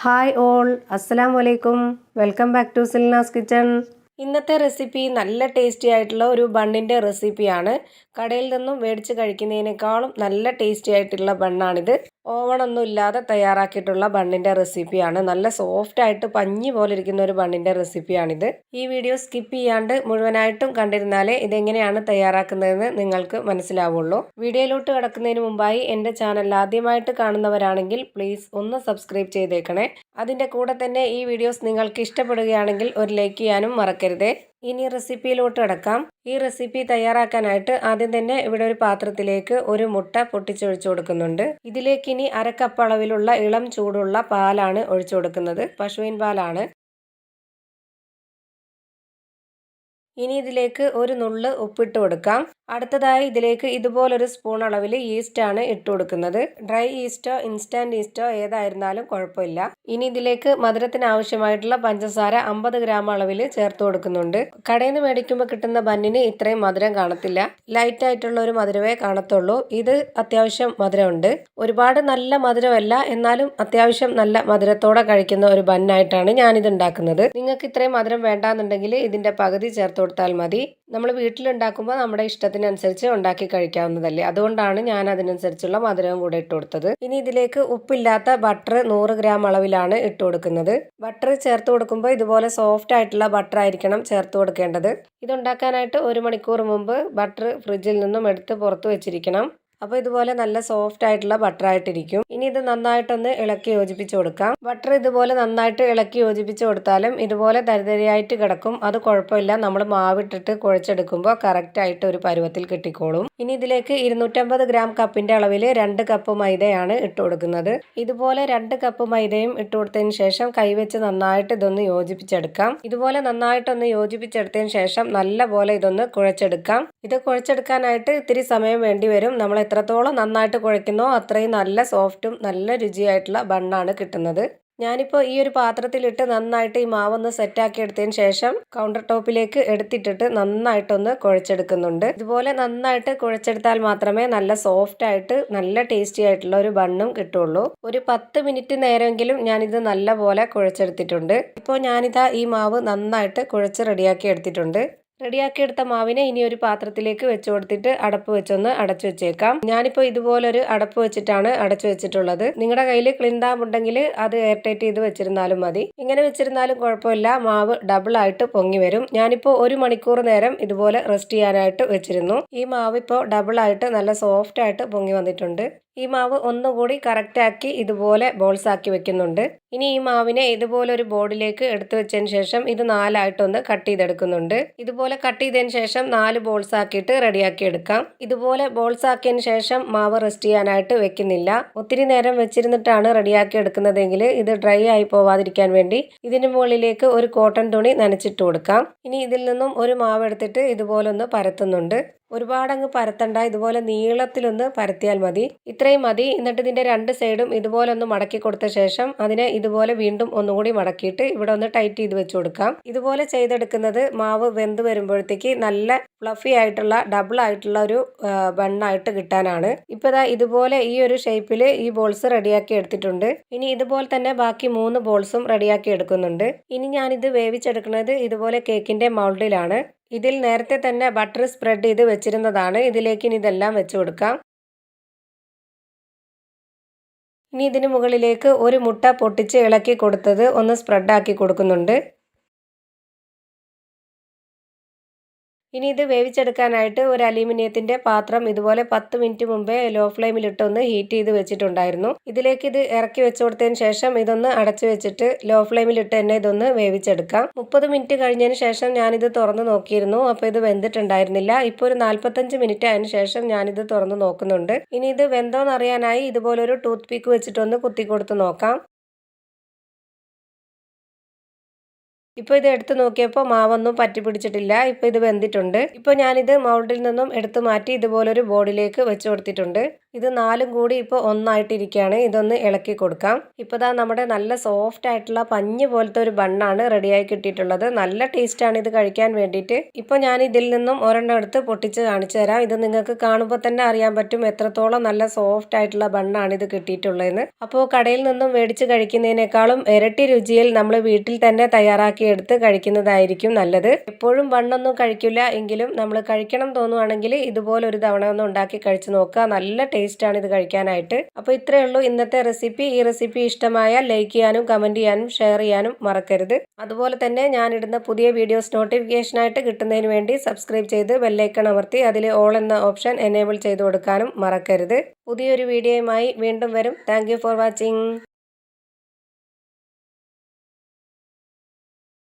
Hi all, അസ്സലാമു അലൈക്കും. Welcome back to സിൽനാസ് കിച്ചൺ. ഇന്നത്തെ റെസിപ്പി നല്ല ടേസ്റ്റി ആയിട്ടുള്ള ഒരു ബണ്ണിൻ്റെ റെസിപ്പിയാണ്. കടയിൽ നിന്നും മേടിച്ച് കഴിക്കുന്നതിനേക്കാളും നല്ല ടേസ്റ്റി ആയിട്ടുള്ള ബണ്ണാണിത്. ഓവണൊന്നും ഇല്ലാതെ തയ്യാറാക്കിയിട്ടുള്ള ബണ്ണിൻ്റെ റെസിപ്പിയാണ്. നല്ല സോഫ്റ്റ് ആയിട്ട് പഞ്ഞി പോലെ ഇരിക്കുന്ന ഒരു ബണ്ണിൻ്റെ റെസിപ്പിയാണിത്. ഈ വീഡിയോ സ്കിപ്പ് ചെയ്യാണ്ട് മുഴുവനായിട്ടും കണ്ടിരുന്നാലേ ഇതെങ്ങനെയാണ് തയ്യാറാക്കുന്നതെന്ന് നിങ്ങൾക്ക് മനസ്സിലാവുള്ളൂ. വീഡിയോയിലോട്ട് കിടക്കുന്നതിന് മുമ്പായി എൻ്റെ ചാനൽ ആദ്യമായിട്ട് കാണുന്നവരാണെങ്കിൽ പ്ലീസ് ഒന്ന് സബ്സ്ക്രൈബ് ചെയ്തേക്കണേ. അതിൻ്റെ കൂടെ തന്നെ ഈ വീഡിയോസ് നിങ്ങൾക്ക് ഇഷ്ടപ്പെടുകയാണെങ്കിൽ ഒരു ലൈക്ക് ചെയ്യാനും മറക്കരുതേ. ഇനി റെസിപ്പിയിലോട്ട് കിടക്കാം. ഈ റെസിപ്പി തയ്യാറാക്കാനായിട്ട് ആദ്യം തന്നെ ഇവിടെ ഒരു പാത്രത്തിലേക്ക് ഒരു മുട്ട പൊട്ടിച്ചൊഴിച്ചു കൊടുക്കുന്നുണ്ട്. ഇതിലേക്ക് ഇനി 1/2 കപ്പ് അളവിലുള്ള ഇളം ചൂടുള്ള പാലാണ് ഒഴിച്ചു കൊടുക്കുന്നത്. പശുവിൻ പാലാണ്. ഇനി ഇതിലേക്ക് ഒരു നുള്ള് ഉപ്പിട്ട് കൊടുക്കാം. അടുത്തതായി ഇതിലേക്ക് ഇതുപോലൊരു സ്പൂൺ അളവിൽ ഈസ്റ്റാണ് ഇട്ട് കൊടുക്കുന്നത്. ഡ്രൈ ഈസ്റ്റോ ഇൻസ്റ്റന്റ് ഈസ്റ്റോ ഏതായിരുന്നാലും കുഴപ്പമില്ല. ഇനി ഇതിലേക്ക് മധുരത്തിന് ആവശ്യമായിട്ടുള്ള പഞ്ചസാര 50 ഗ്രാം അളവിൽ ചേർത്ത് കൊടുക്കുന്നുണ്ട്. കടയിൽ നിന്ന് മേടിക്കുമ്പോൾ കിട്ടുന്ന ബന്നിന് ഇത്രയും മധുരം കാണത്തില്ല. ലൈറ്റ് ആയിട്ടുള്ള ഒരു മധുരമേ കാണത്തുള്ളൂ. ഇത് അത്യാവശ്യം മധുരമുണ്ട്. ഒരുപാട് നല്ല മധുരമല്ല, എന്നാലും അത്യാവശ്യം നല്ല മധുരത്തോടെ കഴിക്കുന്ന ഒരു ബന്നായിട്ടാണ് ഞാനിത് ഉണ്ടാക്കുന്നത്. നിങ്ങൾക്ക് ഇത്രയും മധുരം വേണ്ടാന്നുണ്ടെങ്കിൽ ഇതിന്റെ പകുതി ചേർത്ത് കൊടുത്താൽ മതി. നമ്മൾ വീട്ടിലുണ്ടാക്കുമ്പോൾ നമ്മുടെ ഇഷ്ടത്തിനനുസരിച്ച് ഉണ്ടാക്കി കഴിക്കാവുന്നതല്ലേ. അതുകൊണ്ടാണ് ഞാൻ അതിനനുസരിച്ചുള്ള മധുരവും കൂടെ ഇട്ട് കൊടുത്തത്. ഇനി ഇതിലേക്ക് ഉപ്പില്ലാത്ത ബട്ടർ 100 ഗ്രാം അളവിലാണ് ഇട്ട് കൊടുക്കുന്നത്. ബട്ടർ ചേർത്ത് കൊടുക്കുമ്പോൾ ഇതുപോലെ സോഫ്റ്റ് ആയിട്ടുള്ള ബട്ടർ ആയിരിക്കണം ചേർത്ത് കൊടുക്കേണ്ടത്. ഇതുണ്ടാക്കാനായിട്ട് 1 മണിക്കൂർ മുമ്പ് ബട്ടർ ഫ്രിഡ്ജിൽ നിന്നും എടുത്ത് പുറത്ത് വെച്ചിരിക്കണം. അപ്പോൾ ഇതുപോലെ നല്ല സോഫ്റ്റ് ആയിട്ടുള്ള ബട്ടർ ആയിട്ടിരിക്കും. ഇനി ഇത് നന്നായിട്ടൊന്ന് ഇളക്കി യോജിപ്പിച്ച് കൊടുക്കാം. ബട്ടർ ഇതുപോലെ നന്നായിട്ട് ഇളക്കി യോജിപ്പിച്ച് കൊടുത്താലും ഇതുപോലെ തരിതരിയായിട്ട് കിടക്കും. അത് കുഴപ്പമില്ല. നമ്മൾ മാവിട്ടിട്ട് കുഴച്ചെടുക്കുമ്പോൾ കറക്റ്റ് ആയിട്ട് ഒരു പരുവത്തിൽ കിട്ടിക്കോളും. ഇനി ഇതിലേക്ക് 250 ഗ്രാം കപ്പിന്റെ അളവിൽ 2 കപ്പ് മൈദയാണ് ഇട്ട് കൊടുക്കുന്നത്. ഇതുപോലെ 2 കപ്പ് മൈദയും ഇട്ട് കൊടുത്തതിന് ശേഷം കൈവച്ച് നന്നായിട്ട് ഇതൊന്ന് യോജിപ്പിച്ചെടുക്കാം. ഇതുപോലെ നന്നായിട്ടൊന്ന് യോജിപ്പിച്ചെടുത്തതിന് ശേഷം നല്ല പോലെ ഇതൊന്ന് കുഴച്ചെടുക്കാം. ഇത് കുഴച്ചെടുക്കാനായിട്ട് ഇത്തിരി സമയം വേണ്ടി വരും. നമ്മൾ എത്രത്തോളം നന്നായിട്ട് കുഴയ്ക്കുന്നോ അത്രയും നല്ല സോഫ്റ്റും നല്ല രുചിയായിട്ടുള്ള ബണ്ണാണ് കിട്ടുന്നത്. ഞാനിപ്പോൾ ഈ ഒരു പാത്രത്തിലിട്ട് നന്നായിട്ട് ഈ മാവൊന്ന് സെറ്റാക്കി എടുത്തതിന് ശേഷം കൗണ്ടർ ടോപ്പിലേക്ക് എടുത്തിട്ടിട്ട് നന്നായിട്ടൊന്ന് കുഴച്ചെടുക്കുന്നുണ്ട്. ഇതുപോലെ നന്നായിട്ട് കുഴച്ചെടുത്താൽ മാത്രമേ നല്ല സോഫ്റ്റ് ആയിട്ട് നല്ല ടേസ്റ്റി ആയിട്ടുള്ള ഒരു ബണ്ണും കിട്ടുള്ളൂ. ഒരു 10 മിനിറ്റ് നേരമെങ്കിലും ഞാനിത് നല്ല പോലെ കുഴച്ചെടുത്തിട്ടുണ്ട്. ഇപ്പോൾ ഞാനിതാ ഈ മാവ് നന്നായിട്ട് കുഴച്ച് റെഡിയാക്കി എടുത്തിട്ടുണ്ട്. റെഡിയാക്കി എടുത്ത മാവിനെ ഇനി ഒരു പാത്രത്തിലേക്ക് വെച്ച് കൊടുത്തിട്ട് അടപ്പ് വെച്ചൊന്ന് അടച്ചു വെച്ചേക്കാം. ഞാനിപ്പോൾ ഇതുപോലൊരു അടപ്പ് വെച്ചിട്ടാണ് അടച്ചു വെച്ചിട്ടുള്ളത്. നിങ്ങളുടെ കയ്യിൽ ക്ലിൻഡാം ഉണ്ടെങ്കിൽ അത് എയർ ടൈറ്റ് ചെയ്ത് വെച്ചിരുന്നാലും മതി. ഇങ്ങനെ വെച്ചിരുന്നാലും കുഴപ്പമില്ല. മാവ് ഡബിൾ ആയിട്ട് പൊങ്ങി വരും. ഞാനിപ്പോൾ 1 മണിക്കൂർ നേരം ഇതുപോലെ റെസ്റ്റ് ചെയ്യാനായിട്ട് വെച്ചിരുന്നു. ഈ മാവ് ഇപ്പോൾ ഡബിൾ ആയിട്ട് നല്ല സോഫ്റ്റ് ആയിട്ട് പൊങ്ങി വന്നിട്ടുണ്ട്. ഈ മാവ് ഒന്നുകൂടി കറക്റ്റ് ആക്കി ഇതുപോലെ ബോൾസ് ആക്കി വെക്കുന്നുണ്ട്. ഇനി ഈ മാവിനെ ഇതുപോലെ ഒരു ബോർഡിലേക്ക് എടുത്തു വെച്ചതിന് ശേഷം ഇത് 4 ആയിട്ടൊന്ന് കട്ട് ചെയ്തെടുക്കുന്നുണ്ട്. ഇതുപോലെ കട്ട് ചെയ്തതിന് ശേഷം 4 ബോൾസ് ആക്കിയിട്ട് റെഡിയാക്കി എടുക്കാം. ഇതുപോലെ ബോൾസ് ആക്കിയതിന് ശേഷം മാവ് റെസ്റ്റ് ചെയ്യാനായിട്ട് വെക്കുന്നില്ല. ഒത്തിരി നേരം വെച്ചിരുന്നിട്ടാണ് റെഡിയാക്കി എടുക്കുന്നതെങ്കിൽ ഇത് ഡ്രൈ ആയി പോവാതിരിക്കാൻ വേണ്ടി ഇതിന് മുകളിലേക്ക് ഒരു കോട്ടൺ തുണി നനച്ചിട്ട് കൊടുക്കാം. ഇനി ഇതിൽ നിന്നും ഒരു മാവ് എടുത്തിട്ട് ഇതുപോലെ ഒന്ന് പരത്തുന്നുണ്ട്. ഒരുപാടങ്ങ് പരത്തണ്ട, ഇതുപോലെ നീളത്തിലൊന്ന് പരത്തിയാൽ മതി. ഇത്രയും മതി. എന്നിട്ട് ഇതിന്റെ 2 സൈഡും ഇതുപോലെ ഒന്ന് മടക്കി കൊടുത്ത ശേഷം അതിനെ ഇതുപോലെ വീണ്ടും ഒന്നുകൂടി മടക്കിയിട്ട് ഇവിടെ ഒന്ന് ടൈറ്റ് ചെയ്ത് വെച്ച് കൊടുക്കാം. ഇതുപോലെ ചെയ്തെടുക്കുന്നത് മാവ് വെന്ത് വരുമ്പോഴത്തേക്ക് നല്ല ഫ്ലഫി ആയിട്ടുള്ള ഡബിൾ ആയിട്ടുള്ള ഒരു ബണ്ണായിട്ട് കിട്ടാനാണ്. ഇപ്പോൾ ഇതാ ഇതുപോലെ ഈ ഒരു ഷേപ്പിൽ ഈ ബോൾസ് റെഡിയാക്കി എടുത്തിട്ടുണ്ട്. ഇനി ഇതുപോലെ തന്നെ ബാക്കി 3 ബോൾസും റെഡിയാക്കി എടുക്കുന്നുണ്ട്. ഇനി ഞാനിത് വേവിച്ചെടുക്കുന്നത് ഇതുപോലെ കേക്കിന്റെ മൗൾഡിലാണ്. ഇതിൽ നേരത്തെ തന്നെ ബട്ടർ സ്പ്രെഡ് ചെയ്ത് വെച്ചിരുന്നതാണ്. ഇതിലേക്ക് ഇനി ഇതെല്ലാം വെച്ച് കൊടുക്കാം. ഇനി ഇതിന് മുകളിലേക്ക് ഒരു മുട്ട പൊട്ടിച്ച് ഇളക്കി കൊടുത്തത് ഒന്ന് സ്പ്രെഡ് ആക്കി കൊടുക്കുന്നുണ്ട്. ഇനി ഇത് വേവിച്ചെടുക്കാനായിട്ട് ഒരു അലൂമിനിയത്തിന്റെ പാത്രം ഇതുപോലെ 10 മിനിറ്റ് മുമ്പേ ലോ ഫ്ലെയിമിലിട്ടൊന്ന് ഹീറ്റ് ചെയ്ത് വെച്ചിട്ടുണ്ടായിരുന്നു. ഇതിലേക്ക് ഇത് ഇറക്കി വെച്ച് കൊടുത്തതിന് ശേഷം ഇതൊന്ന് അടച്ചു വെച്ചിട്ട് ലോ ഫ്ലെയിമിലിട്ട് തന്നെ ഇതൊന്ന് വേവിച്ചെടുക്കാം. 30 മിനിറ്റ് കഴിഞ്ഞതിന് ശേഷം ഞാനിത് തുറന്ന് നോക്കിയിരുന്നു. അപ്പോൾ ഇത് വെന്തിട്ടുണ്ടായിരുന്നില്ല. ഇപ്പോൾ ഒരു 45 മിനിറ്റ് അതിന് ശേഷം ഞാനിത് തുറന്ന് നോക്കുന്നുണ്ട്. ഇനി ഇത് വെന്തോന്ന് അറിയാനായി ഇതുപോലൊരു ടൂത്ത് പിക്ക് വെച്ചിട്ടൊന്ന് കുത്തി കൊടുത്ത് നോക്കാം. ഇപ്പോൾ ഇത് എടുത്ത് നോക്കിയപ്പോൾ മാവൊന്നും പറ്റി പിടിച്ചിട്ടില്ല. ഇപ്പോൾ ഇത് വെന്തിട്ടുണ്ട്. ഇപ്പോൾ ഞാനിത് മൗൾഡിൽ നിന്നും എടുത്തു മാറ്റി ഇതുപോലൊരു ബോർഡിലേക്ക് വെച്ച് കൊടുത്തിട്ടുണ്ട്. ഇത് 4ഉം കൂടി ഇപ്പോൾ ഒന്നായിട്ടിരിക്കുകയാണ്. ഇതൊന്ന് ഇളക്കി കൊടുക്കാം. ഇപ്പോൾ ദാ നമ്മുടെ നല്ല സോഫ്റ്റ് ആയിട്ടുള്ള പഞ്ഞ് പോലത്തെ ഒരു ബണ്ണാണ് റെഡിയായി കിട്ടിയിട്ടുള്ളത്. നല്ല ടേസ്റ്റാണ് ഇത് കഴിക്കാൻ വേണ്ടിയിട്ട്. ഇപ്പോൾ ഞാൻ ഇതിൽ നിന്നും ഒരെണ്ണം എടുത്ത് പൊട്ടിച്ച് കാണിച്ചു തരാം. ഇത് നിങ്ങൾക്ക് കാണുമ്പോൾ തന്നെ അറിയാൻ പറ്റും എത്രത്തോളം നല്ല സോഫ്റ്റ് ആയിട്ടുള്ള ബണ്ണാണ് ഇത് കിട്ടിയിട്ടുള്ളതെന്ന്. അപ്പോൾ കടയിൽ നിന്നും മേടിച്ച് കഴിക്കുന്നതിനേക്കാളും ഇരട്ടി രുചിയിൽ നമ്മൾ വീട്ടിൽ തന്നെ തയ്യാറാക്കി എടുത്ത് കഴിക്കുന്നതായിരിക്കും നല്ലത്. എപ്പോഴും ബണ്ണൊന്നും കഴിക്കില്ല എങ്കിലും നമ്മൾ കഴിക്കണം തോന്നുവാണെങ്കിൽ ഇതുപോലെ ഒരു തവണ ഒന്ന് ഉണ്ടാക്കി കഴിച്ചു നോക്കുക. നല്ല ടേസ്റ്റാണ് ഇത് കഴിക്കാനായിട്ട്. അപ്പോൾ ഇത്രയേ ഉള്ളൂ ഇന്നത്തെ റെസിപ്പി. ഈ റെസിപ്പി ഇഷ്ടമായാൽ ലൈക്ക് ചെയ്യാനും കമൻറ്റ് ചെയ്യാനും ഷെയർ ചെയ്യാനും മറക്കരുത്. അതുപോലെ തന്നെ ഞാനിടുന്ന പുതിയ വീഡിയോസ് നോട്ടിഫിക്കേഷനായിട്ട് കിട്ടുന്നതിന് വേണ്ടി സബ്സ്ക്രൈബ് ചെയ്ത് ബെല്ലൈക്കൺ അമർത്തി അതിൽ ഓൾ എന്ന ഓപ്ഷൻ എനേബിൾ ചെയ്ത് കൊടുക്കാനും മറക്കരുത്. പുതിയൊരു വീഡിയോയുമായി വീണ്ടും വരും. Thank you for watching.